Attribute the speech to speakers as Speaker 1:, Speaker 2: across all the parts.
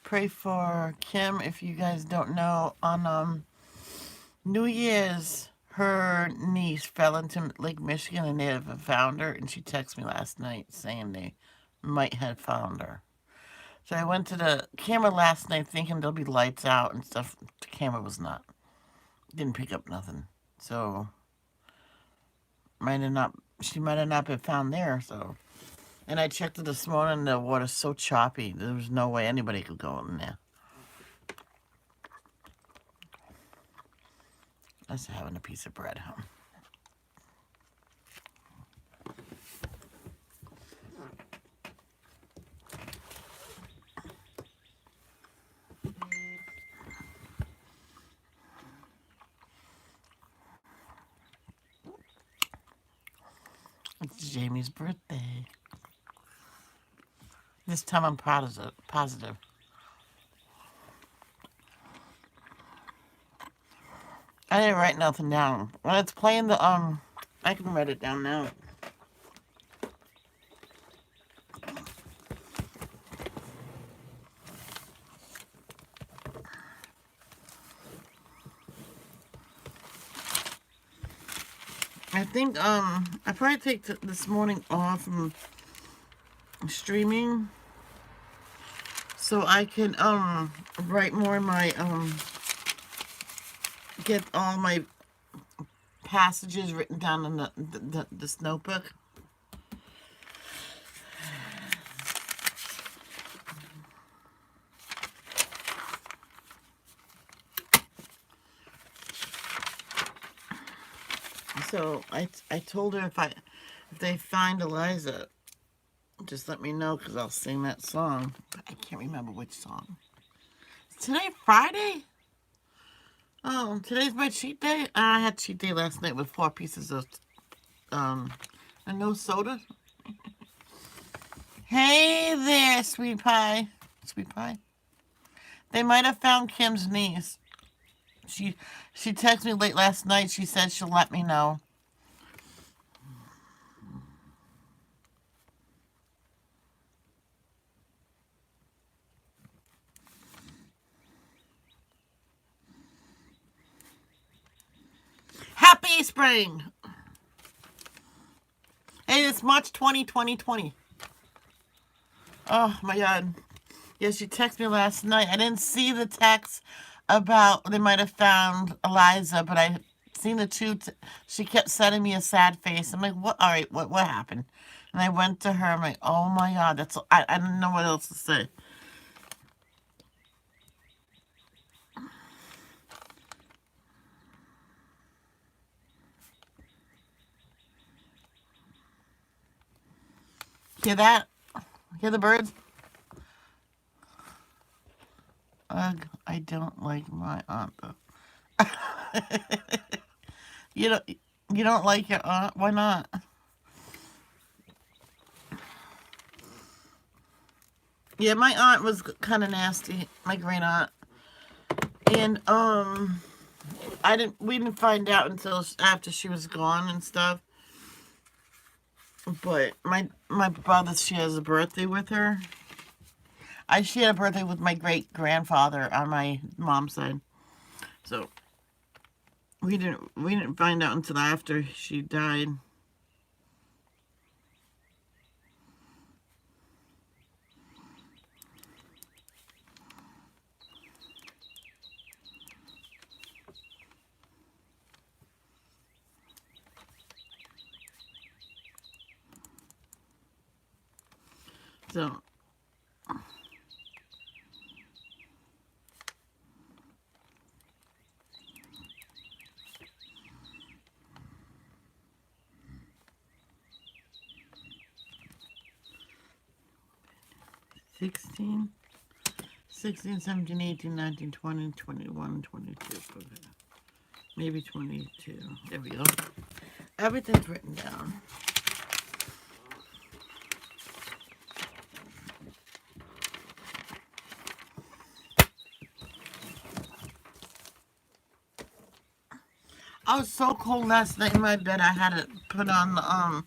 Speaker 1: pray for Kim. If you guys don't know, on New Year's, her niece fell into Lake Michigan and they have found her. And she texted me last night saying they might have found her. So I went to the camera last night thinking there'll be lights out and stuff. The camera was not. Didn't pick up nothing. So might have not. She might have not been found there. So, and I checked it this morning. The water's so choppy. There was no way anybody could go in there. That's having a piece of bread, huh? It's Jamie's birthday. This time I'm positive. I didn't write nothing down. When it's playing I can write it down now. I think I probably take this morning off from streaming so I can write more in my get all my passages written down in this notebook. So I told her if they find Eliza, just let me know because I'll sing that song. But I can't remember which song. Is today Friday? Oh, today's my cheat day. I had cheat day last night with 4 pieces of and no soda. Hey there, sweet pie. Sweet pie. They might have found Kim's niece. She texted me late last night. She said she'll let me know. Happy spring! Hey, it's March 20, 2020. Oh my god. Yeah, she texted me last night. I didn't see the text about they might have found Eliza, but I seen the two. She kept sending me a sad face. I'm like, what? All right, what happened? And I went to her. I'm like, oh my god, I don't know what else to say. Hear that? Hear the birds? Ugh, I don't like my aunt though. you don't you don't like your aunt? Why not? Yeah, my aunt was kind of nasty. My great aunt, and we didn't find out until after she was gone and stuff. But my brother shares a birthday with her. I shared a birthday with my great grandfather on my mom's side. So we didn't find out until after she died. So 16, 16, 17, 18, 19, 20, 21, 22. Okay. Maybe 22. There we go. Everything's written down. I was so cold last night in my bed. I had to put on the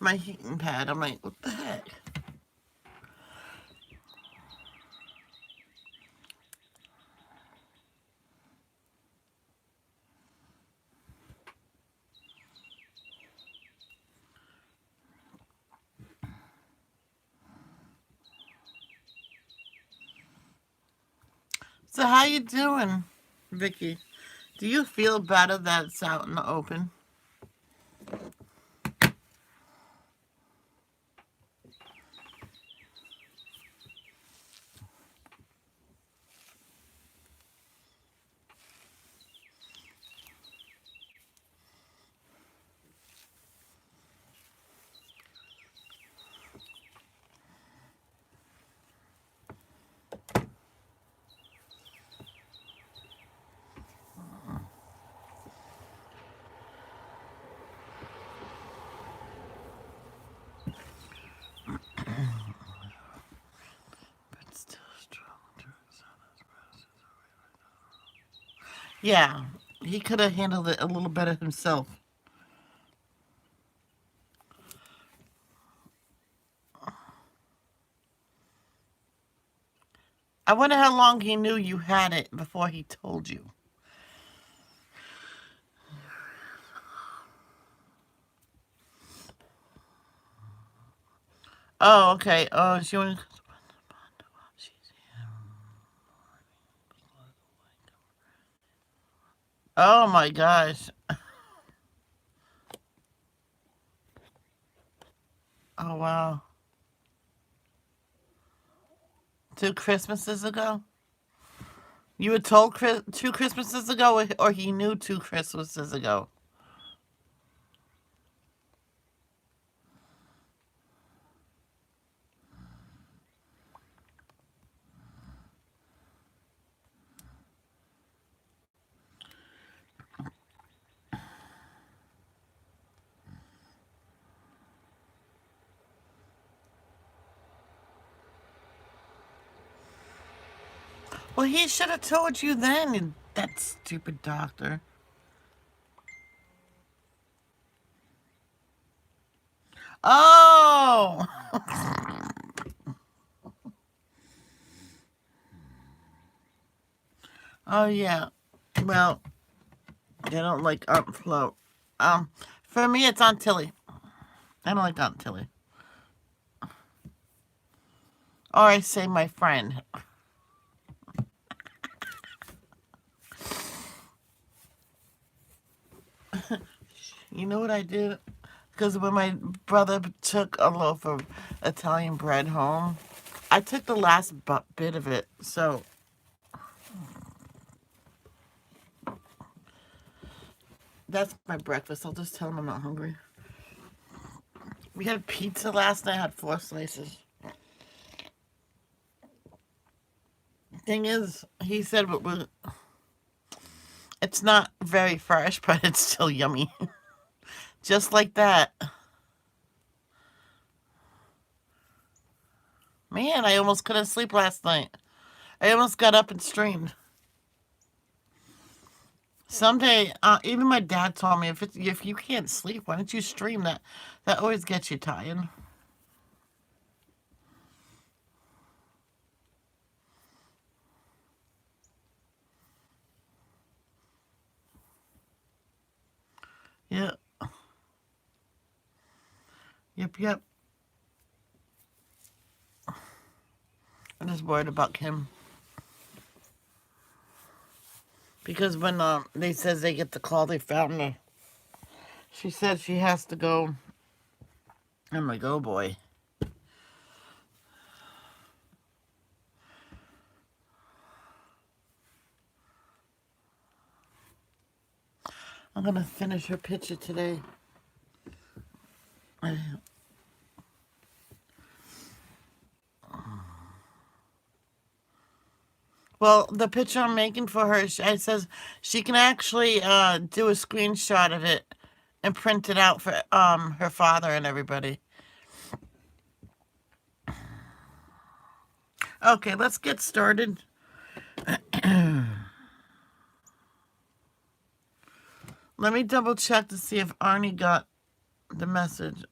Speaker 1: my heating pad. I'm like, what the heck? So how you doing, Vicky? Do you feel better that it's out in the open? But still strong. Yeah, he could have handled it a little better himself. I wonder how long he knew you had it before he told you. Oh, okay. Oh, she only. Oh my gosh. Oh wow. 2 Christmases ago? You were told 2 Christmases ago, or he knew 2 Christmases ago? Well, he should have told you then, that stupid doctor. Oh! Oh, yeah. Well, they don't like Aunt Flo. Um, for me, it's Aunt Tilly. I don't like Aunt Tilly. Or I say my friend. You know what I did? Because when my brother took a loaf of Italian bread home, I took the last bit of it. So that's my breakfast. I'll just tell him I'm not hungry. We had pizza last night. I had 4 slices. Thing is, he said it's not very fresh, but it's still yummy. Just like that. Man, I almost couldn't sleep last night. I almost got up and streamed. Someday, even my dad told me if you can't sleep, why don't you stream that? That always gets you tired. Yeah. Yep, yep. I'm just worried about Kim because when they says they get the call they found her, she said she has to go. I'm like, oh boy. I'm gonna finish her picture today. Well, the picture I'm making for her, it says she can actually do a screenshot of it and print it out for her father and everybody. Okay, let's get started. Let me double check to see if Arnie got the message.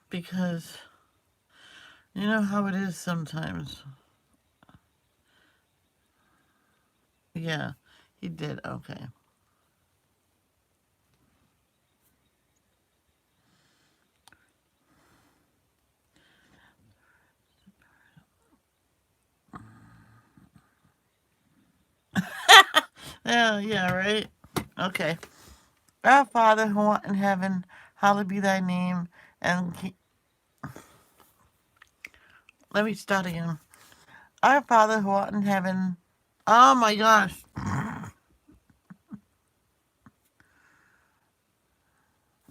Speaker 1: Because you know how it is sometimes. Yeah, he did. Okay. Yeah, yeah, right? Okay. Our Father who art in heaven, hallowed be thy name. And let me start again. Our Father who art in heaven. Oh my gosh.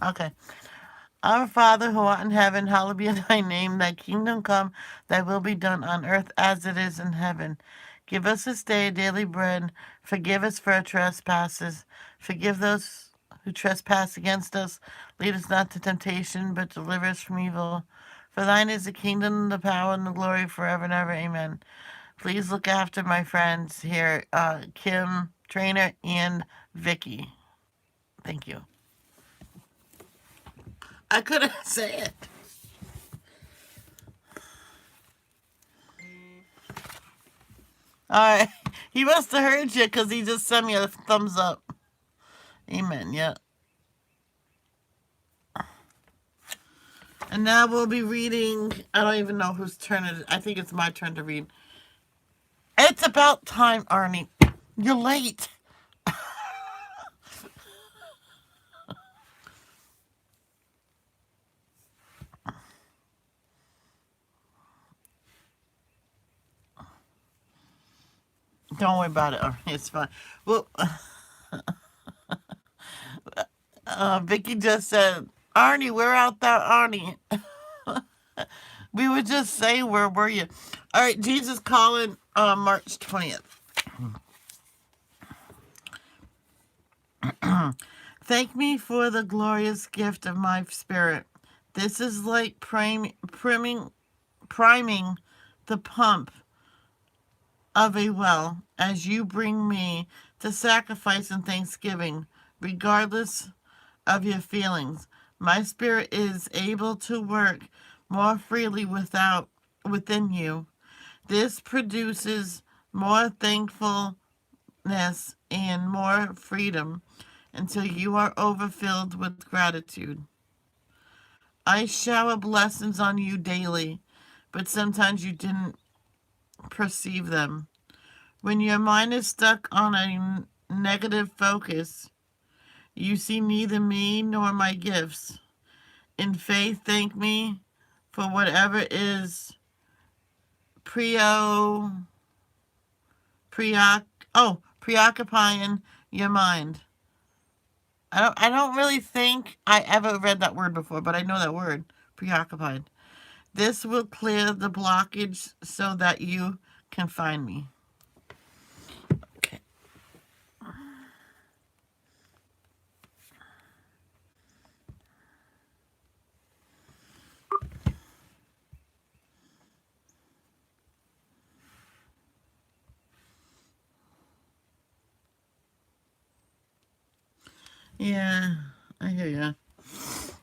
Speaker 1: Okay. Our Father who art in heaven, hallowed be thy name. Thy kingdom come, thy will be done on earth as it is in heaven. Give us this day daily bread. Forgive us for our trespasses. Forgive those who trespass against us. Lead us not to temptation, but deliver us from evil. For thine is the kingdom, the power, and the glory forever and ever. Amen. Please look after my friends here, Kim, Trainer, and Vicky. Thank you. I couldn't say it. All right. He must have heard you because he just sent me a thumbs up. Amen. Yeah. And now we'll be reading. I don't even know whose turn it is. I think it's my turn to read. It's about time, Arnie. You're late. Don't worry about it, Arnie. It's fine. Well, Vicky just said, Arnie, where out there, Arnie? We were just saying, where were you? All right, Jesus calling March 20th. Thank me for the glorious gift of my spirit. This is like priming the pump of a well as you bring me to sacrifice and thanksgiving, regardless of your feelings. My spirit is able to work more freely within you. This produces more thankfulness and more freedom until you are overfilled with gratitude. I shower blessings on you daily, but sometimes you didn't perceive them. When your mind is stuck on a negative focus, you see neither me nor my gifts. In faith, thank me for whatever is preo, preoc, preoccupying your mind. I don't really think I ever read that word before, but I know that word, preoccupied. This will clear the blockage so that you can find me. Okay. Yeah, I hear you.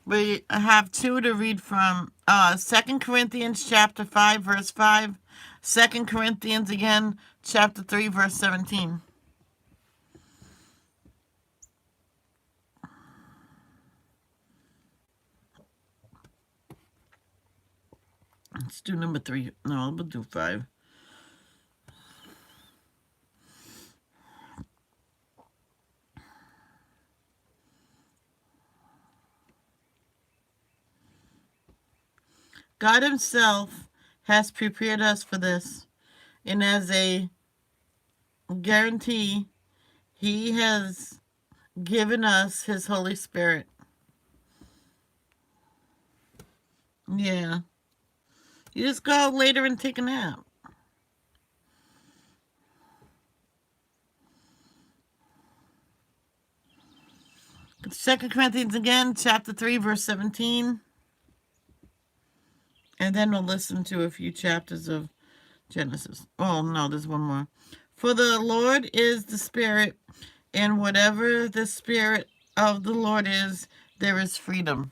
Speaker 1: We have two to read from 2 Corinthians chapter 5, verse 5. 2 Corinthians again, chapter 3, verse 17. Let's do number 3. No, we'll do 5. God himself has prepared us for this, and as a guarantee, he has given us his Holy Spirit. Yeah. You just go out later and take a nap. 2 Corinthians again, chapter 3, verse 17. And then we'll listen to a few chapters of Genesis. Oh, no, there's one more. For the Lord is the Spirit, and whatever the Spirit of the Lord is, there is freedom.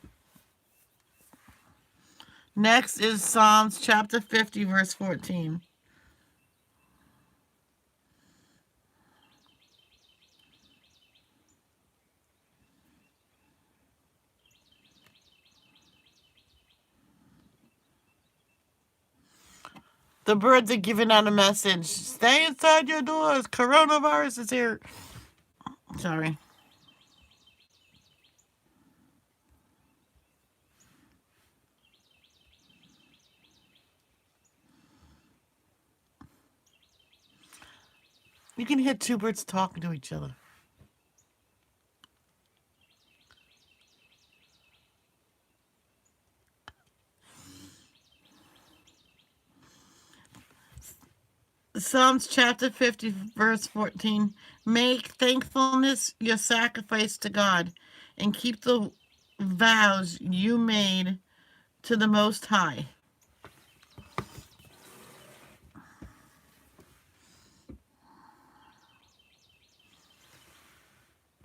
Speaker 1: Next is Psalms chapter 50, verse 14. The birds are giving out a message. Stay inside your doors. Coronavirus is here. Sorry. You can hear two birds talking to each other. Psalms chapter 50, verse 14. Make thankfulness your sacrifice to God, and keep the vows you made to the Most High.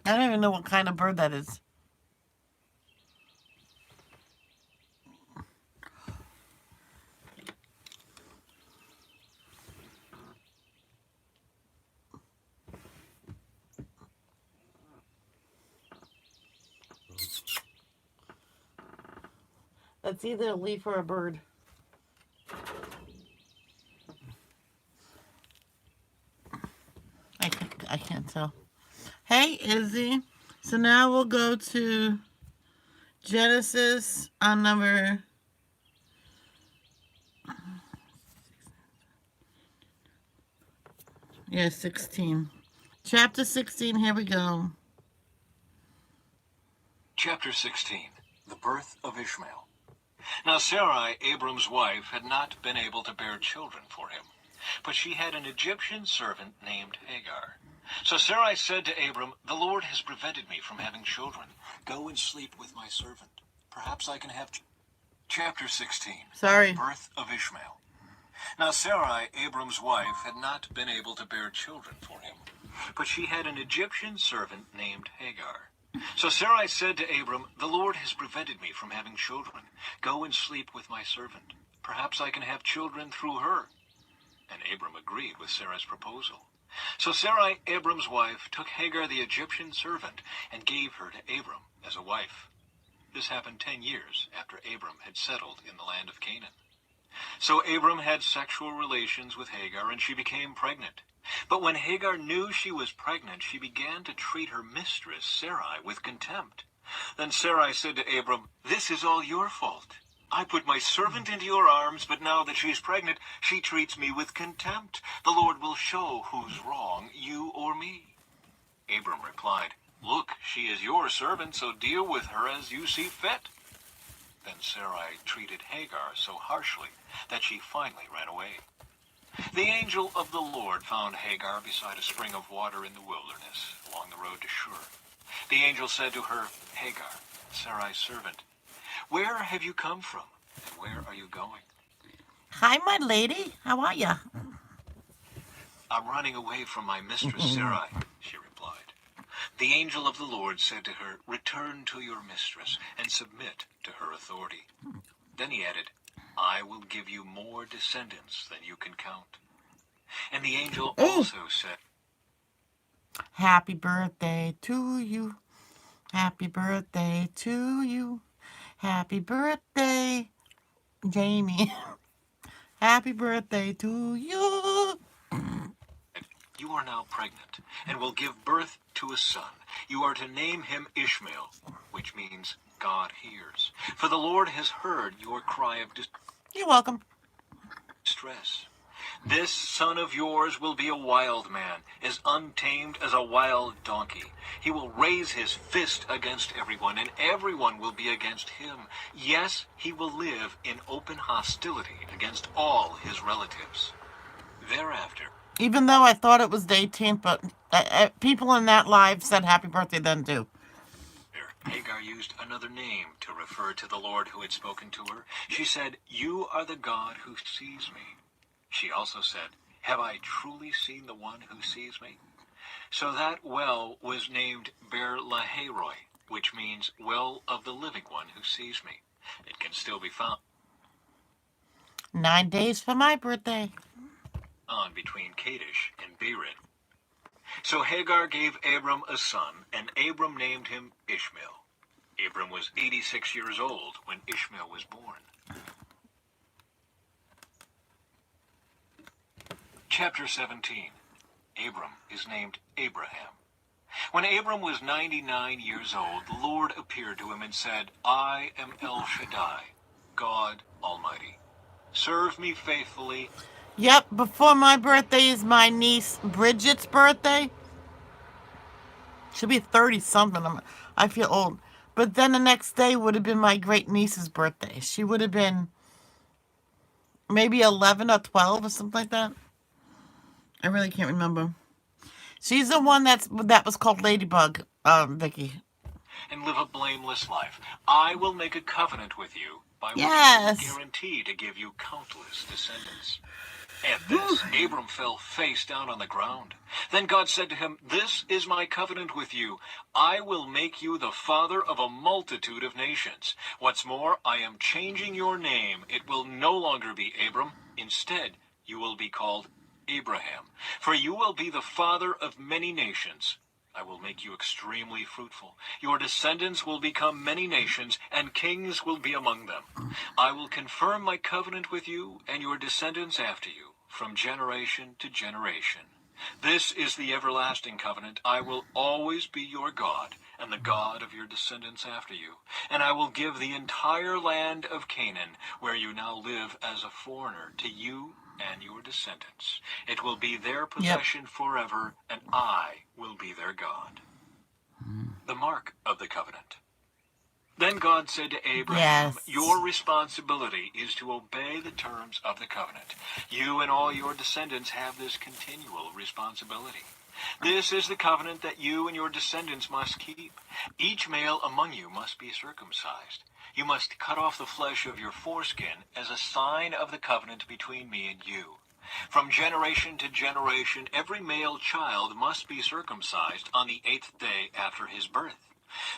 Speaker 1: I don't even know what kind of bird that is. That's either a leaf or a bird. I can't tell. Hey, Izzy. So now we'll go to Genesis on number 16. Chapter 16, here we go.
Speaker 2: Chapter 16. The birth of Ishmael. Now Sarai, Abram's wife, had not been able to bear children for him, but she had an Egyptian servant named Hagar. So Sarai said to Abram, "The Lord has prevented me from having children. Go and sleep with my servant. Perhaps I can have..." Chapter 16.
Speaker 1: Sorry.
Speaker 2: Birth of Ishmael. Now Sarai, Abram's wife, had not been able to bear children for him, but she had an Egyptian servant named Hagar. So Sarai said to Abram, "The Lord has prevented me from having children. Go and sleep with my servant. Perhaps I can have children through her." And Abram agreed with Sarah's proposal. So Sarai, Abram's wife, took Hagar the Egyptian servant and gave her to Abram as a wife. This happened 10 years after Abram had settled in the land of Canaan. So Abram had sexual relations with Hagar, and she became pregnant. But when Hagar knew she was pregnant, she began to treat her mistress, Sarai, with contempt. Then Sarai said to Abram, "This is all your fault. I put my servant into your arms, but now that she's pregnant, she treats me with contempt. The Lord will show who's wrong, you or me." Abram replied, "Look, she is your servant, so deal with her as you see fit." Then Sarai treated Hagar so harshly that she finally ran away. The angel of the Lord found Hagar beside a spring of water in the wilderness, along the road to Shur. The angel said to her, "Hagar, Sarai's servant, where have you come from, and where are you going?"
Speaker 1: Hi, my lady. How are ya?
Speaker 2: "I'm running away from my mistress Sarai," she replied. The angel of the Lord said to her, "Return to your mistress and submit to her authority." Then he added, "I will give you more descendants than you can count." And the angel also said,
Speaker 1: "Happy birthday to you. Happy birthday to you. Happy birthday, Jamie. Happy birthday to you."
Speaker 2: "You are now pregnant and will give birth to a son. You are to name him Ishmael, which means God hears. For the Lord has heard your cry of
Speaker 1: You're welcome.
Speaker 2: distress. This son of yours will be a wild man, as untamed as a wild donkey. He will raise his fist against everyone, and everyone will be against him. Yes, he will live in open hostility against all his relatives. Thereafter,
Speaker 1: Even though I thought it was the 18th, but people in that live said happy birthday then too.
Speaker 2: Hagar used another name to refer to the Lord who had spoken to her. She said, "You are the God who sees me." She also said, "Have I truly seen the one who sees me?" So that well was named Ber-Lahairoi, which means well of the living one who sees me. It can still be found
Speaker 1: 9 days for my birthday.
Speaker 2: on between Kadesh and Bered. So Hagar gave Abram a son, and Abram named him Ishmael. Abram was 86 years old when Ishmael was born. Chapter 17. Abram is named Abraham. When Abram was 99 years old, the Lord appeared to him and said, I am El Shaddai, God Almighty. Serve me faithfully.
Speaker 1: Yep, before my birthday is my niece Bridget's birthday. She'll be 30 something. I feel old. But then the next day would have been my great niece's birthday. She would have been maybe 11 or 12 or something like that. I really can't remember. She's the one that was called Ladybug, Vicky.
Speaker 2: And live a blameless life. I will make a covenant with you by which I
Speaker 1: Yes.
Speaker 2: will guarantee to give you countless descendants. At this, Abram fell face down on the ground. Then God said to him, This is my covenant with you. I will make you the father of a multitude of nations. What's more, I am changing your name. It will no longer be Abram. Instead, you will be called Abraham, for you will be the father of many nations. I will make you extremely fruitful. Your descendants will become many nations, and kings will be among them. I will confirm my covenant with you and your descendants after you, from generation to generation. This is the everlasting covenant. I will always be your God, and the God of your descendants after you. And I will give the entire land of Canaan, where you now live as a foreigner, to you and your descendants. It will be their possession forever, and I will be their God. The mark of the covenant. Then God said to Abraham,
Speaker 1: Yes.
Speaker 2: Your responsibility is to obey the terms of the covenant. You and all your descendants have this continual responsibility. This is the covenant that you and your descendants must keep. Each male among you must be circumcised. You must cut off the flesh of your foreskin as a sign of the covenant between me and you. From generation to generation, every male child must be circumcised on the 8th day after his birth.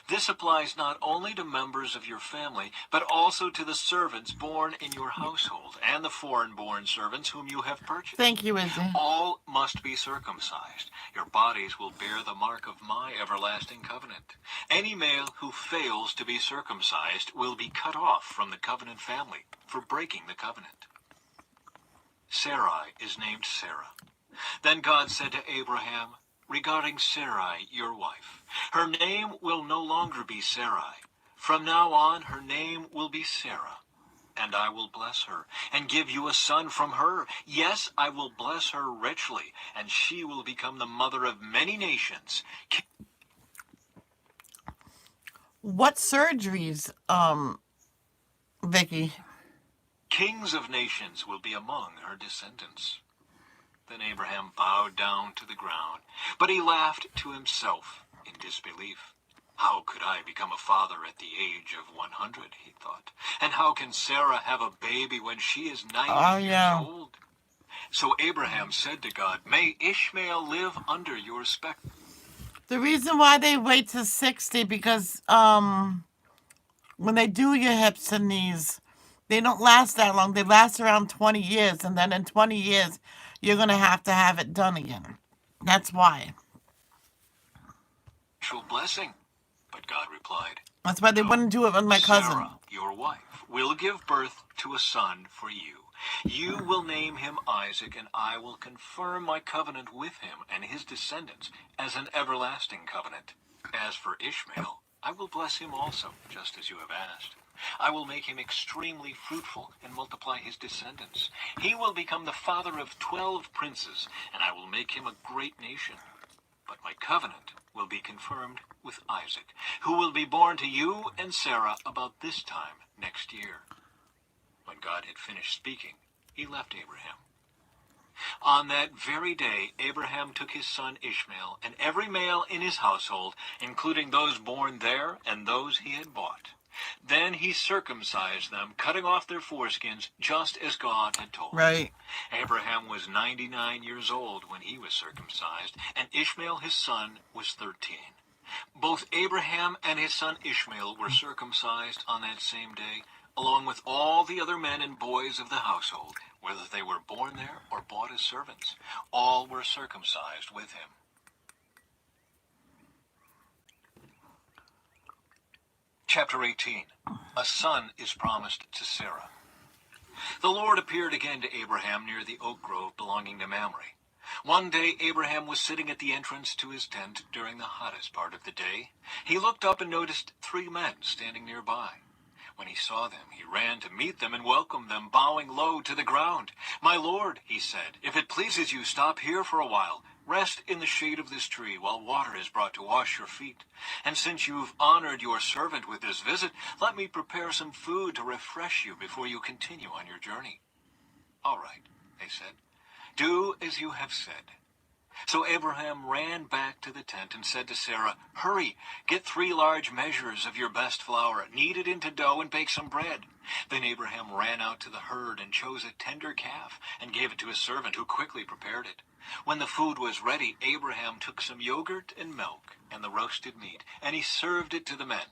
Speaker 2: This applies not only to members of your family, but also to the servants born in your household and the foreign-born servants whom you have purchased.
Speaker 1: Thank you, Izzy.
Speaker 2: All must be circumcised. Your bodies will bear the mark of my everlasting covenant. Any male who fails to be circumcised will be cut off from the covenant family for breaking the covenant. Sarai is named Sarah. Then God said to Abraham, regarding Sarai, your wife, her name will no longer be Sarai. From now on, her name will be Sarah. And I will bless her, and give you a son from her. Yes, I will bless her richly, and she will become the mother of many nations.
Speaker 1: What surgeries, Vicky?
Speaker 2: Kings of nations will be among her descendants. Then Abraham bowed down to the ground, but he laughed to himself in disbelief. How could I become a father at the age of 100, he thought. And how can Sarah have a baby when she is 90 years old? So Abraham said to God, May Ishmael live under your specter.
Speaker 1: The reason why they wait to 60 because when they do your hips and knees, they don't last that long. They last around 20 years, and then in 20 years, you're going to have it done again. That's why.
Speaker 2: Blessing. But God replied,
Speaker 1: That's why they wouldn't do it with my cousin.
Speaker 2: Sarah, your wife, will give birth to a son for you. You will name him Isaac, and I will confirm my covenant with him and his descendants as an everlasting covenant. As for Ishmael, I will bless him also, just as you have asked. I will make him extremely fruitful and multiply his descendants. He will become the father of 12 princes, and I will make him a great nation. But my covenant will be confirmed with Isaac, who will be born to you and Sarah about this time next year. When God had finished speaking, he left Abraham. On that very day, Abraham took his son Ishmael and every male in his household, including those born there and those he had bought. Then he circumcised them, cutting off their foreskins, just as God had told him.
Speaker 1: Right.
Speaker 2: Abraham was 99 years old when he was circumcised, and Ishmael his son was 13. Both Abraham and his son Ishmael were circumcised on that same day, along with all the other men and boys of the household, whether they were born there or bought as servants. All were circumcised with him. Chapter 18. A son is promised to Sarah. The Lord appeared again to Abraham near the oak grove belonging to Mamre. One day Abraham was sitting at the entrance to his tent during the hottest part of the day. He looked up and noticed 3 men standing nearby. When he saw them, he ran to meet them and welcomed them, bowing low to the ground. "My lord," he said, "if it pleases you, stop here for a while. Rest in the shade of this tree while water is brought to wash your feet. And since you've honored your servant with this visit, let me prepare some food to refresh you before you continue on your journey." "All right," they said. "Do as you have said." So Abraham ran back to the tent and said to Sarah, "Hurry, get 3 large measures of your best flour, knead it into dough, and bake some bread." Then Abraham ran out to the herd and chose a tender calf and gave it to his servant, who quickly prepared it. When the food was ready, Abraham took some yogurt and milk and the roasted meat, and he served it to the men.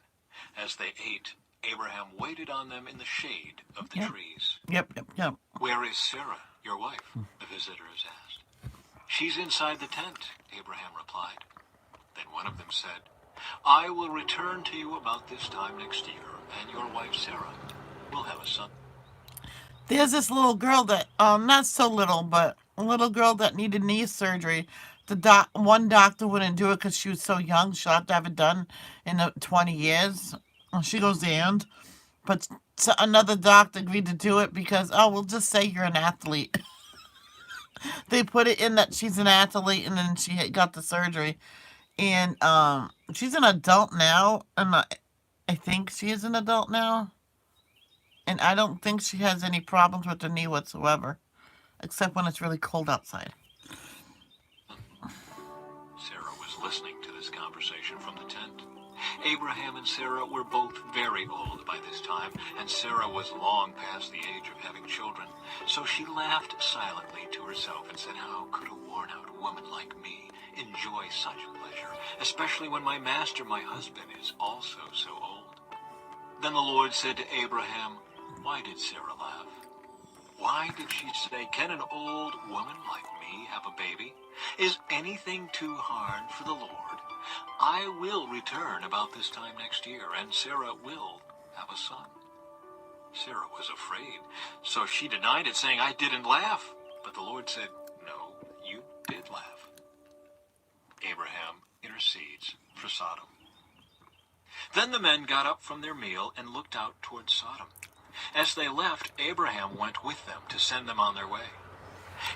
Speaker 2: As they ate, Abraham waited on them in the shade of the trees.
Speaker 1: Yep.
Speaker 2: "Where is Sarah, your wife?" the visitors asked. "She's inside the tent," Abraham replied. Then one of them said, "I will return to you about this time next year, and your wife Sarah will have a son."
Speaker 1: There's this little girl that, not so little, but a little girl that needed knee surgery. One doctor wouldn't do it because she was so young. She'll have to have it done in 20 years. And she goes, and, but another doctor agreed to do it because, we'll just say you're an athlete. They put it in that she's an athlete, and then she got the surgery. And she's an adult now, and I think she is an adult now. And I don't think she has any problems with her knee whatsoever, except when it's really cold outside.
Speaker 2: Sarah was listening to this conversation from the tent. Abraham and Sarah were both very old by this time, and Sarah was long past the age of having children. So she laughed silently to herself and said, "How could a worn-out woman like me enjoy such pleasure, especially when my master, my husband, is also so old?" Then the Lord said to Abraham, "Why did Sarah laugh? Why did she say, 'Can an old woman like me have a baby?' Is anything too hard for the Lord? I will return about this time next year, and Sarah will have a son." Sarah was afraid, so she denied it, saying, "I didn't laugh." But the Lord said, "No, you did laugh." Abraham intercedes for Sodom. Then the men got up from their meal and looked out toward Sodom. As they left, Abraham went with them to send them on their way.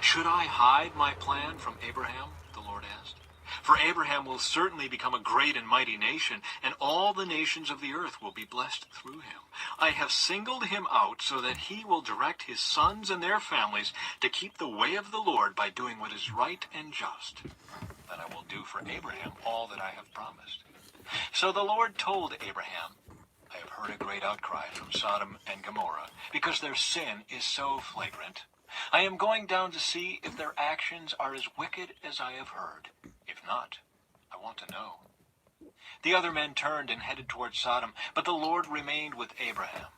Speaker 2: "Should I hide my plan from Abraham?" the Lord asked. "For Abraham will certainly become a great and mighty nation, and all the nations of the earth will be blessed through him. I have singled him out so that he will direct his sons and their families to keep the way of the Lord by doing what is right and just. Then I will do for Abraham all that I have promised." So the Lord told Abraham, "I have heard a great outcry from Sodom and Gomorrah, because their sin is so flagrant. I am going down to see if their actions are as wicked as I have heard. If not, I want to know." The other men turned and headed toward Sodom, but the Lord remained with Abraham.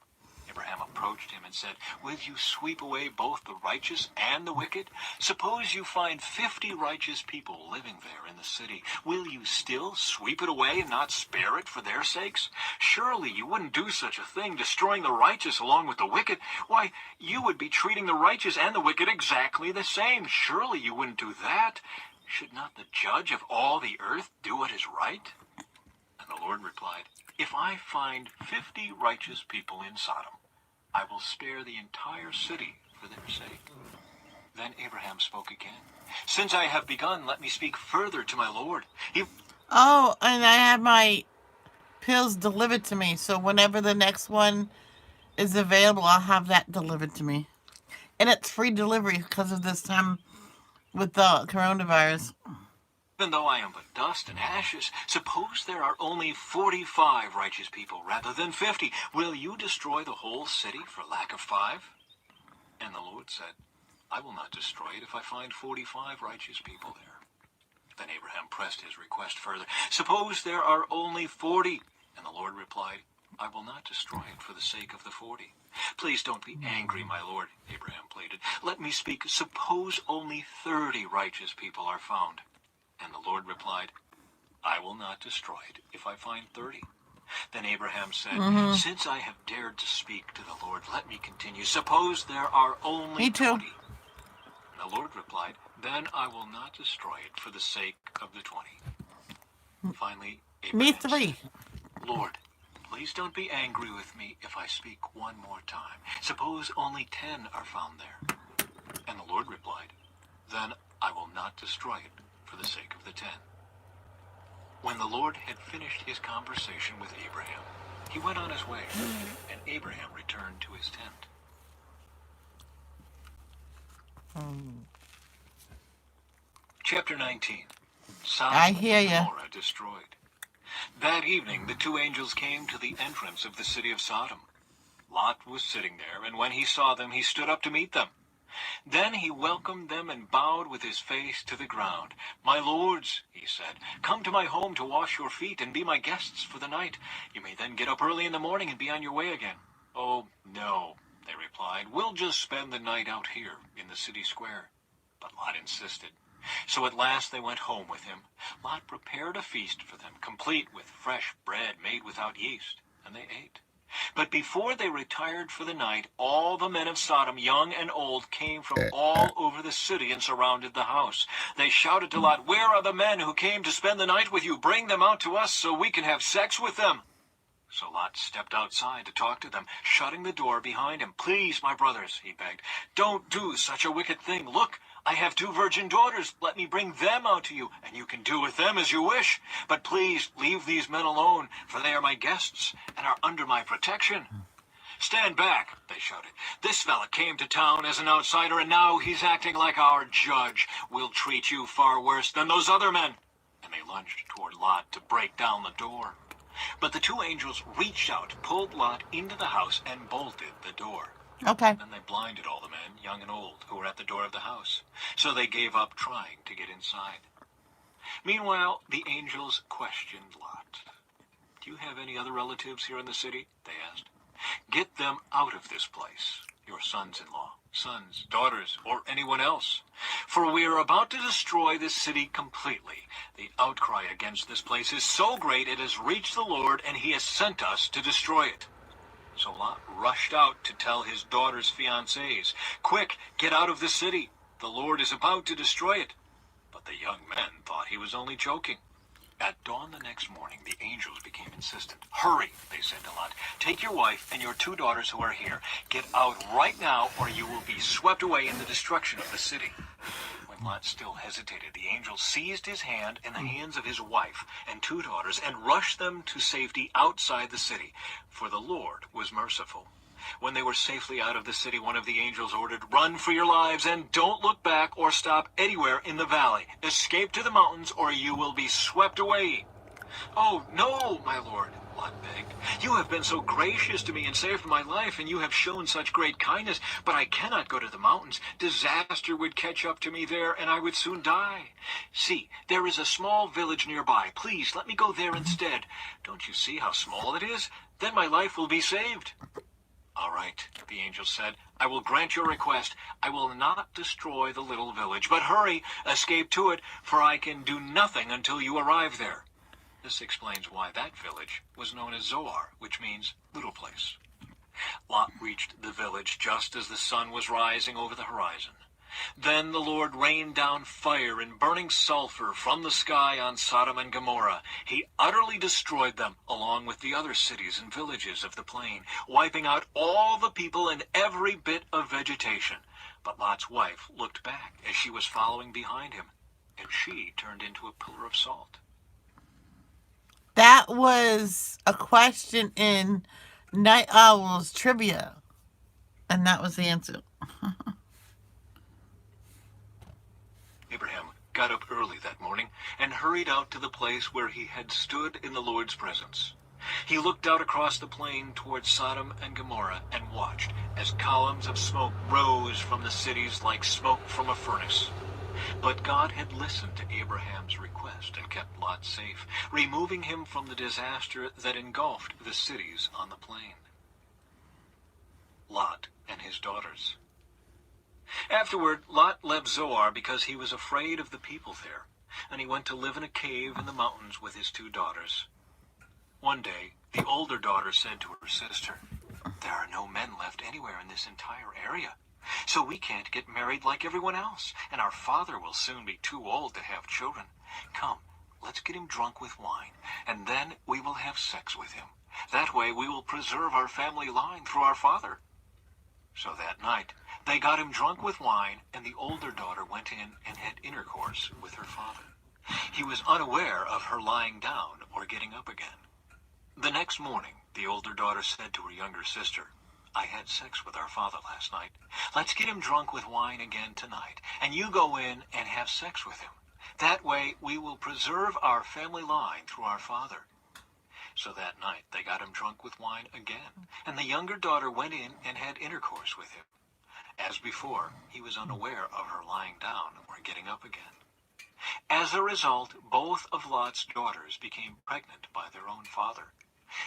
Speaker 2: Abraham approached him and said, "Will you sweep away both the righteous and the wicked? Suppose you find 50 righteous people living there in the city. Will you still sweep it away and not spare it for their sakes? Surely you wouldn't do such a thing, destroying the righteous along with the wicked. Why, you would be treating the righteous and the wicked exactly the same. Surely you wouldn't do that. Should not the judge of all the earth do what is right?" And the Lord replied, "If I find 50 righteous people in Sodom, I will spare the entire city for their sake." Then Abraham spoke again. "Since I have begun, let me speak further to my Lord."
Speaker 1: Oh, and I had my pills delivered to me, so whenever the next one is available, I'll have that delivered to me. And it's free delivery because of this time with the coronavirus.
Speaker 2: "Even though I am but dust and ashes, suppose there are only 45 righteous people rather than 50. Will you destroy the whole city for lack of 5? And the Lord said, "I will not destroy it if I find 45 righteous people there." Then Abraham pressed his request further. "Suppose there are only 40. And the Lord replied, "I will not destroy it for the sake of the 40. "Please don't be angry, my Lord," Abraham pleaded. "Let me speak. Suppose only 30 righteous people are found." And the Lord replied, "I will not destroy it if I find 30. Then Abraham said,
Speaker 1: Mm-hmm.
Speaker 2: Since I have dared to speak to the Lord, let me continue. Suppose there are only
Speaker 1: Me too.
Speaker 2: 20. And the Lord replied, Then I will not destroy it for the sake of the 20. Finally,
Speaker 1: Me
Speaker 2: Abraham
Speaker 1: 3.
Speaker 2: said, Lord, please don't be angry with me if I speak one more time. Suppose only 10 are found there. And the Lord replied, Then I will not destroy it for the sake of the 10. When the Lord had finished his conversation with Abraham, he went on his way, and Abraham returned to his tent. Chapter 19. Sodom
Speaker 1: I hear
Speaker 2: and
Speaker 1: ya.
Speaker 2: Gomorrah destroyed. That evening the two angels came to the entrance of the city of Sodom. Lot was sitting there, and when he saw them, he stood up to meet them. Then he welcomed them and bowed with his face to the ground. My lords, he said, come to my home to wash your feet and be my guests for the night. You may then get up early in the morning and be on your way again. Oh, no, they replied. We'll just spend the night out here in the city square. But Lot insisted. So at last they went home with him. Lot prepared a feast for them, complete with fresh bread made without yeast, and they ate. But before they retired for the night, all the men of Sodom, young and old, came from all over the city and surrounded the house. They shouted to Lot, Where are the men who came to spend the night with you? Bring them out to us so we can have sex with them. So Lot stepped outside to talk to them, shutting the door behind him. Please, my brothers, he begged, don't do such a wicked thing. Look, I have 2 virgin daughters. Let me bring them out to you, and you can do with them as you wish. But please leave these men alone, for they are my guests and are under my protection. Stand back, they shouted. This fella came to town as an outsider, and now he's acting like our judge. We'll treat you far worse than those other men. And they lunged toward Lot to break down the door. But the 2 angels reached out, pulled Lot into the house, and bolted the door.
Speaker 1: Okay.
Speaker 2: Then they blinded all the men, young and old, who were at the door of the house. So they gave up trying to get inside. Meanwhile, the angels questioned Lot. Do you have any other relatives here in the city? They asked. Get them out of this place, your sons-in-law, sons, daughters, or anyone else. For we are about to destroy this city completely. The outcry against this place is so great it has reached the Lord, and he has sent us to destroy it. So Lot rushed out to tell his daughter's fiancés, Quick, get out of the city. The Lord is about to destroy it. But the young men thought he was only joking. At dawn the next morning, the angels became insistent. Hurry, they said to Lot. Take your wife and your 2 daughters who are here. Get out right now, or you will be swept away in the destruction of the city. When Lot still hesitated, the angel seized his hand and the hands of his wife and 2 daughters and rushed them to safety outside the city, for the Lord was merciful. When they were safely out of the city, one of the angels ordered, Run for your lives and don't look back or stop anywhere in the valley. Escape to the mountains or you will be swept away. Oh, no, my lord, Lot begged. You have been so gracious to me and saved my life, and you have shown such great kindness, but I cannot go to the mountains. Disaster would catch up to me there, and I would soon die. See, there is a small village nearby. Please, let me go there instead. Don't you see how small it is? Then my life will be saved. All right, the angel said, I will grant your request. I will not destroy the little village, but hurry, escape to it, for I can do nothing until you arrive there. This explains why that village was known as Zoar, which means little place. Lot reached the village just as the sun was rising over the horizon. Then the Lord rained down fire and burning sulfur from the sky on Sodom and Gomorrah. He utterly destroyed them, along with the other cities and villages of the plain, wiping out all the people and every bit of vegetation. But Lot's wife looked back as she was following behind him, and she turned into a pillar of salt.
Speaker 1: That was a question in Night Owl's trivia. And that was the answer.
Speaker 2: Abraham got up early that morning and hurried out to the place where he had stood in the Lord's presence. He looked out across the plain towards Sodom and Gomorrah and watched as columns of smoke rose from the cities like smoke from a furnace. But God had listened to Abraham's request and kept Lot safe, removing him from the disaster that engulfed the cities on the plain. Lot and his daughters. Afterward, Lot left Zoar because he was afraid of the people there, and he went to live in a cave in the mountains with his 2 daughters. One day, the older daughter said to her sister, "There are no men left anywhere in this entire area. So we can't get married like everyone else, and our father will soon be too old to have children. Come, let's get him drunk with wine, and then we will have sex with him. That way we will preserve our family line through our father." So that night, they got him drunk with wine, and the older daughter went in and had intercourse with her father. He was unaware of her lying down or getting up again. The next morning, the older daughter said to her younger sister, "I had sex with our father last night. Let's get him drunk with wine again tonight, and you go in and have sex with him. That way we will preserve our family line through our father." So that night they got him drunk with wine again, and the younger daughter went in and had intercourse with him. As before, he was unaware of her lying down or getting up again. As a result, both of Lot's daughters became pregnant by their own father.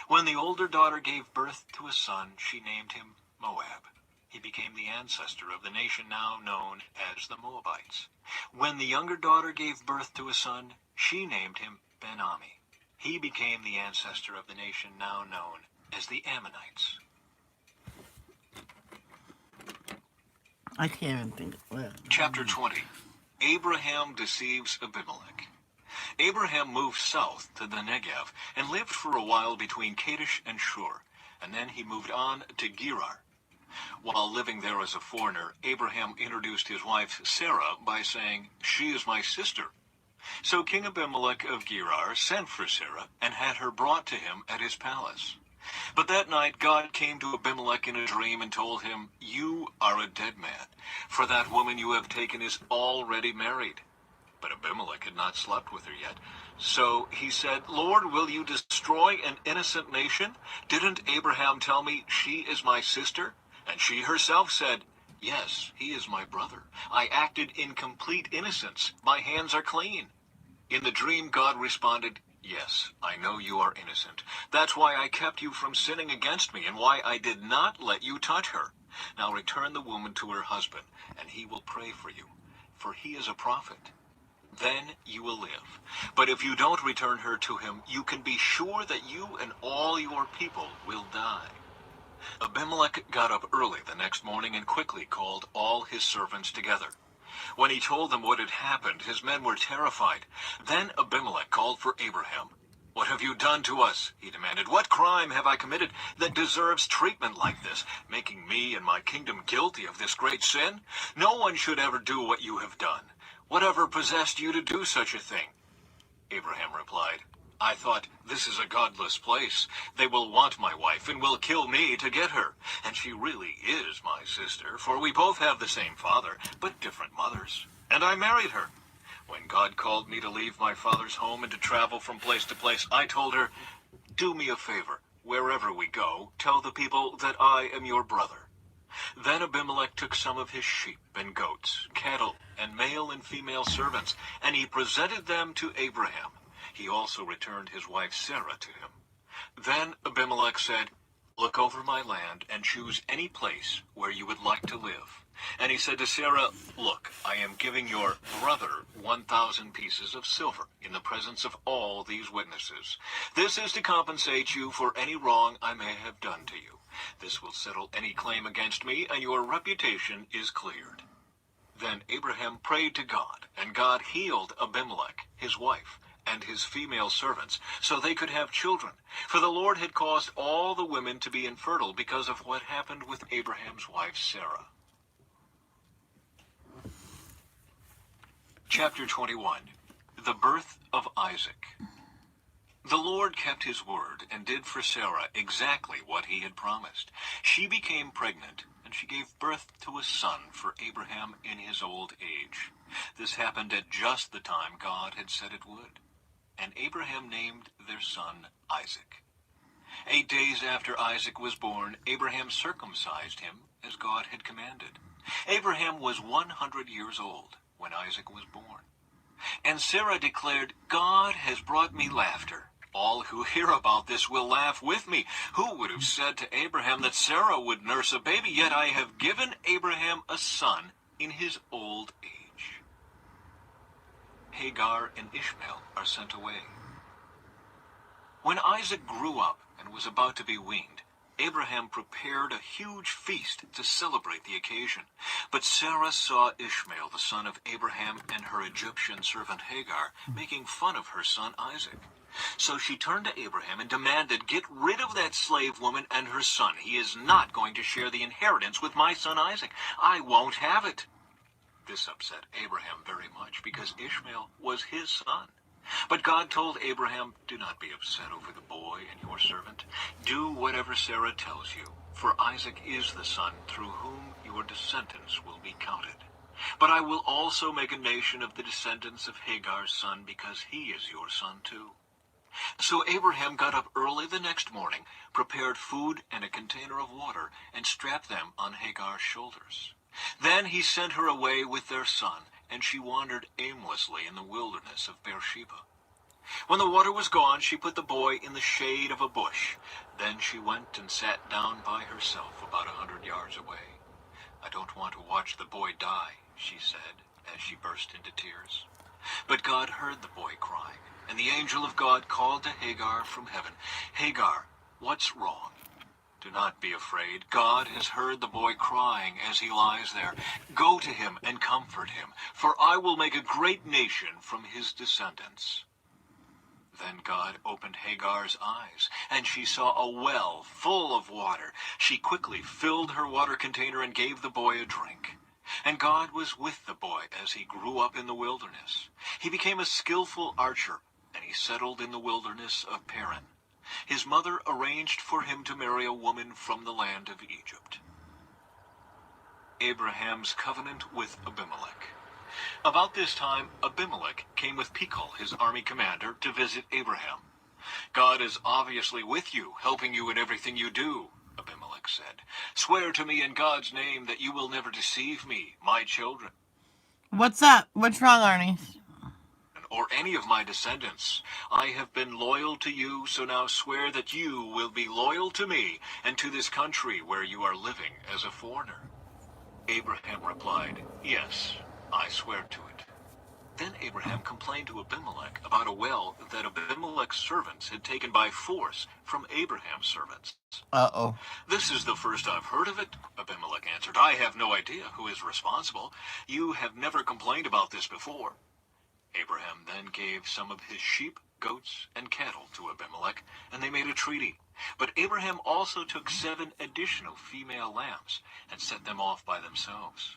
Speaker 2: When the older daughter gave birth to a son, she named him Moab. He became the ancestor of the nation now known as the Moabites. When the younger daughter gave birth to a son, she named him Ben-Ami. He became the ancestor of the nation now known as the Ammonites.
Speaker 1: I can't even think. Well,
Speaker 2: Chapter 20. Abraham deceives Abimelech. Abraham moved south to the Negev and lived for a while between Kadesh and Shur, and then he moved on to Gerar. While living there as a foreigner, Abraham introduced his wife Sarah by saying, "She is my sister." So King Abimelech of Gerar sent for Sarah and had her brought to him at his palace. But that night God came to Abimelech in a dream and told him, "You are a dead man, for that woman you have taken is already married." But Abimelech had not slept with her yet. So he said, "Lord, will you destroy an innocent nation? Didn't Abraham tell me she is my sister?" And she herself said, "Yes, he is my brother. I acted in complete innocence. My hands are clean." In the dream, God responded, "Yes, I know you are innocent. That's why I kept you from sinning against me and why I did not let you touch her. Now return the woman to her husband, and he will pray for you, for he is a prophet. Then you will live. But if you don't return her to him, you can be sure that you and all your people will die." Abimelech got up early the next morning and quickly called all his servants together. When he told them what had happened, his men were terrified. Then Abimelech called for Abraham. "What have you done to us?" he demanded. "What crime have I committed that deserves treatment like this, making me and my kingdom guilty of this great sin? No one should ever do what you have done. Whatever possessed you to do such a thing?" Abraham replied, "I thought, this is a godless place. They will want my wife and will kill me to get her. And she really is my sister, for we both have the same father, but different mothers. And I married her. When God called me to leave my father's home and to travel from place to place, I told her, 'Do me a favor. Wherever we go, tell the people that I am your brother.' Then Abimelech took some of his sheep and goats, cattle, and male and female servants, and he presented them to Abraham. He also returned his wife Sarah to him. Then Abimelech said, 'Look over my land and choose any place where you would like to live.' And he said to Sarah, 'Look, I am giving your brother 1,000 pieces of silver in the presence of all these witnesses. This is to compensate you for any wrong I may have done to you. This will settle any claim against me, and your reputation is cleared.' Then Abraham prayed to God, and God healed Abimelech, his wife, and his female servants, so they could have children. For the Lord had caused all the women to be infertile because of what happened with Abraham's wife Sarah. Chapter 21. The Birth of Isaac. The Lord kept his word and did for Sarah exactly what he had promised. She became pregnant, and she gave birth to a son for Abraham in his old age. This happened at just the time God had said it would. And Abraham named their son Isaac. 8 days after Isaac was born, Abraham circumcised him as God had commanded. Abraham was 100 years old when Isaac was born. And Sarah declared, "God has brought me laughter. All who hear about this will laugh with me. Who would have said to Abraham that Sarah would nurse a baby? Yet I have given Abraham a son in his old age." Hagar and Ishmael are sent away. When Isaac grew up and was about to be weaned, Abraham prepared a huge feast to celebrate the occasion. But Sarah saw Ishmael, the son of Abraham, and her Egyptian servant Hagar, making fun of her son Isaac. So she turned to Abraham and demanded, "Get rid of that slave woman and her son. He is not going to share the inheritance with my son Isaac. I won't have it." This upset Abraham very much because Ishmael was his son. But God told Abraham, "Do not be upset over the boy and your servant. Do whatever Sarah tells you, for Isaac is the son through whom your descendants will be counted. But I will also make a nation of the descendants of Hagar's son, because he is your son too." So Abraham got up early the next morning, prepared food and a container of water, and strapped them on Hagar's shoulders. Then he sent her away with their son, and she wandered aimlessly in the wilderness of Beersheba. When the water was gone, she put the boy in the shade of a bush. Then she went and sat down by herself about 100 yards away. "I don't want to watch the boy die," she said, as she burst into tears. But God heard the boy crying, and the angel of God called to Hagar from heaven, "Hagar, what's wrong? Do not be afraid. God has heard the boy crying as he lies there. Go to him and comfort him, for I will make a great nation from his descendants." Then God opened Hagar's eyes, and she saw a well full of water. She quickly filled her water container and gave the boy a drink. And God was with the boy as he grew up in the wilderness. He became a skillful archer, and he settled in the wilderness of Paran. His mother arranged for him to marry a woman from the land of Egypt. Abraham's covenant with Abimelech. About this time, Abimelech came with Phicol, his army commander, to visit Abraham. "God is obviously with you, helping you in everything you do," Abimelech said. "Swear to me in God's name that you will never deceive me, my children,
Speaker 1: What's up? What's wrong, Arnie?
Speaker 2: or any of my descendants. I have been loyal to you, so now swear that you will be loyal to me and to this country where you are living as a foreigner." Abraham replied, "Yes, I swear to it." Then Abraham complained to Abimelech about a well that Abimelech's servants had taken by force from Abraham's servants.
Speaker 1: Uh-oh.
Speaker 2: "This is the first I've heard of it," Abimelech answered. "I have no idea who is responsible. You have never complained about this before." Abraham then gave some of his sheep, goats, and cattle to Abimelech, and they made a treaty. But Abraham also took 7 additional female lambs and set them off by themselves.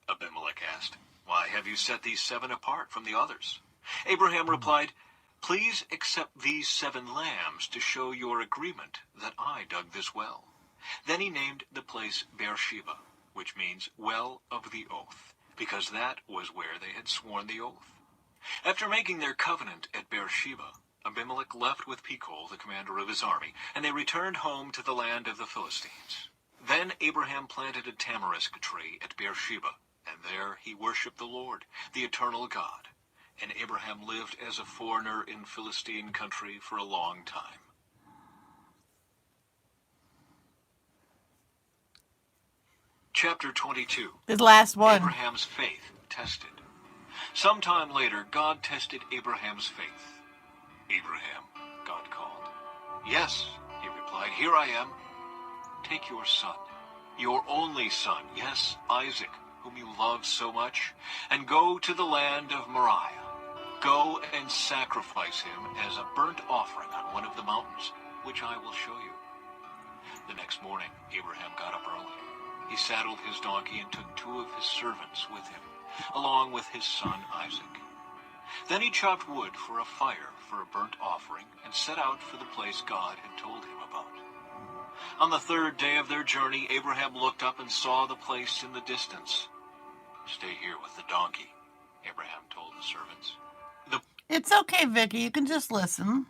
Speaker 2: Abimelech asked, "Why have you set these 7 apart from the others?" Abraham replied, "Please accept these 7 lambs to show your agreement that I dug this well." Then he named the place Beersheba, which means well of the oath, because that was where they had sworn the oath. After making their covenant at Beersheba, Abimelech left with Phicol, the commander of his army, and they returned home to the land of the Philistines. Then Abraham planted a tamarisk tree at Beersheba, and there he worshipped the Lord, the eternal God. And Abraham lived as a foreigner in Philistine country for a long time. Chapter 22.
Speaker 1: This last one.
Speaker 2: Abraham's faith tested. Sometime later, God tested Abraham's faith. "Abraham," God called. "Yes," he replied, "here I am." "Take your son, your only son, yes, Isaac, whom you love so much, and go to the land of Moriah. Go and sacrifice him as a burnt offering on one of the mountains, which I will show you." The next morning, Abraham got up early. He saddled his donkey and took 2 of his servants with him, along with his son Isaac. Then he chopped wood for a fire for a burnt offering and set out for the place God had told him about. On the 3rd day of their journey, Abraham looked up and saw the place in the distance. "Stay here with the donkey," Abraham told the servants. "The
Speaker 1: It's okay, Vicky. You can just listen.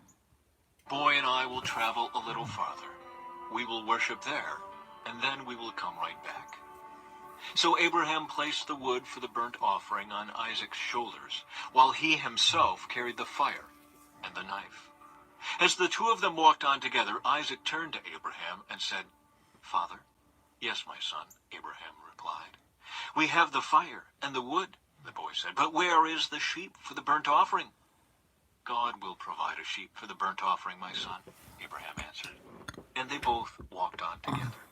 Speaker 2: boy and I will travel a little farther. We will worship there, and then we will come right back." So Abraham placed the wood for the burnt offering on Isaac's shoulders, while he himself carried the fire and the knife. As the 2 of them walked on together, Isaac turned to Abraham and said, "Father?" "Yes, my son," Abraham replied. "We have the fire and the wood," the boy said, "but where is the sheep for the burnt offering?" God will provide a sheep for the burnt offering, my son," Abraham answered. And they both walked on together.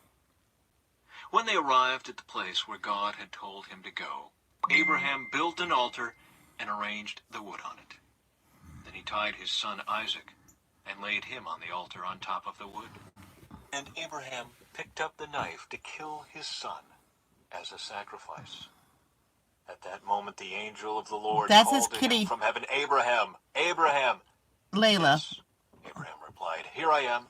Speaker 2: When they arrived at the place where God had told him to go, Abraham built an altar and arranged the wood on it. Then he tied his son Isaac and laid him on the altar on top of the wood. And Abraham picked up the knife to kill his son as a sacrifice. At that moment, the angel of the Lord
Speaker 1: That's his
Speaker 2: called to him
Speaker 1: kitty.
Speaker 2: from heaven, "Abraham, Abraham."
Speaker 1: Layla.
Speaker 2: "Yes," Abraham replied, "here I am."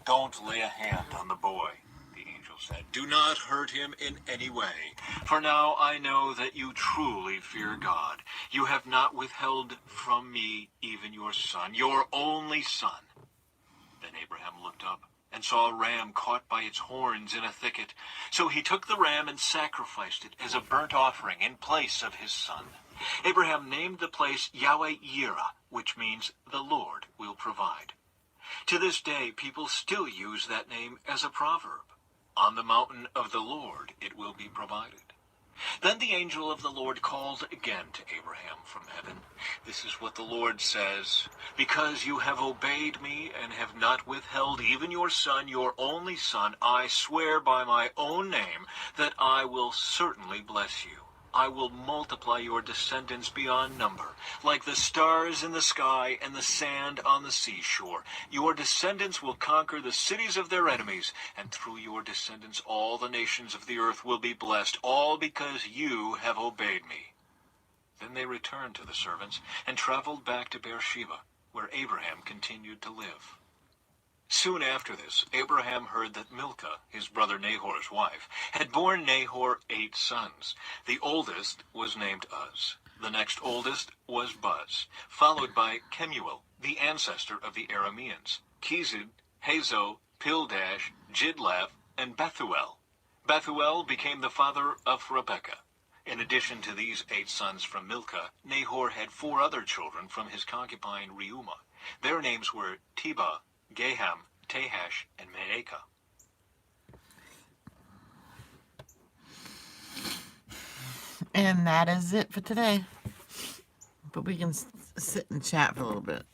Speaker 2: "Don't lay a hand on the boy," the angel said. "Do not hurt him in any way. For now I know that you truly fear God. You have not withheld from me even your son, your only son." Then Abraham looked up and saw a ram caught by its horns in a thicket. So he took the ram and sacrificed it as a burnt offering in place of his son. Abraham named the place Yahweh-Yireh, which means "the Lord will provide." To this day, people still use that name as a proverb. On the mountain of the Lord it will be provided. Then the angel of the Lord called again to Abraham from heaven. "This is what the Lord says. Because you have obeyed me and have not withheld even your son, your only son, I swear by my own name that I will certainly bless you. I will multiply your descendants beyond number, like the stars in the sky and the sand on the seashore. Your descendants will conquer the cities of their enemies, and through your descendants all the nations of the earth will be blessed, all because you have obeyed me." Then they returned to the servants and traveled back to Beersheba, where Abraham continued to live. Soon after this, Abraham heard that Milcah, his brother Nahor's wife, had borne Nahor 8 sons. The oldest was named Uz. The next oldest was Buz, followed by Kemuel, the ancestor of the Arameans, Kezid, Hazo, Pildash, Jidlaph, and Bethuel. Bethuel became the father of Rebekah. In addition to these 8 sons from Milcah, Nahor had 4 other children from his concubine Reumah. Their names were Tebah, Gaham, Tahash, and Maacah.
Speaker 1: And that is it for today. But we can sit and chat for a little bit.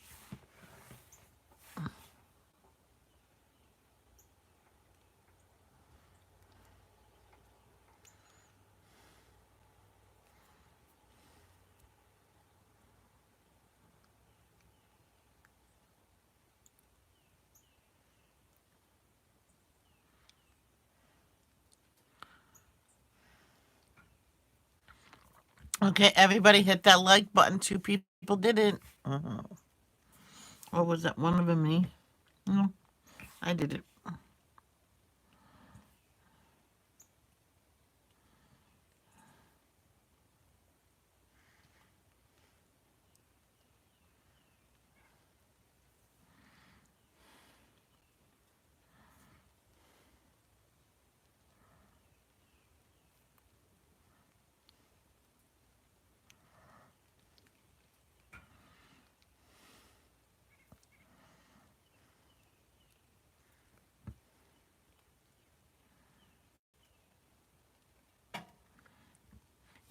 Speaker 1: Okay, everybody hit that like button. 2 people didn't. Or was that one of them me? No, I did it.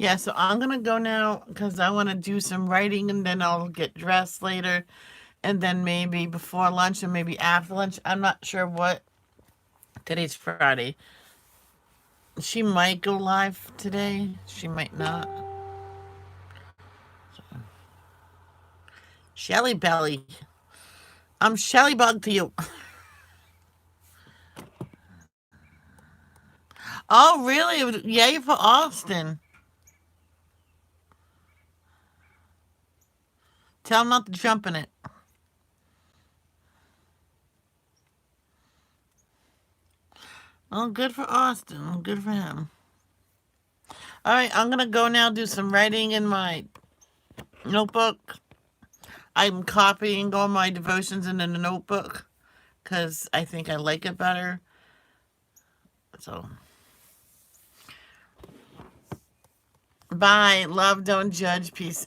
Speaker 1: Yeah, so I'm going to go now because I want to do some writing and then I'll get dressed later. And then maybe before lunch and maybe after lunch. I'm not sure what. Today's Friday. She might go live today. She might not. Shelly Belly. I'm Shelly Bug to you. Oh, really? Yay for Austin. Tell him not to jump in it. Oh, good for Austin. Good for him. All right, I'm going to go now do some writing in my notebook. I'm copying all my devotions in the notebook because I think I like it better. So, bye. Love, don't judge. Peace.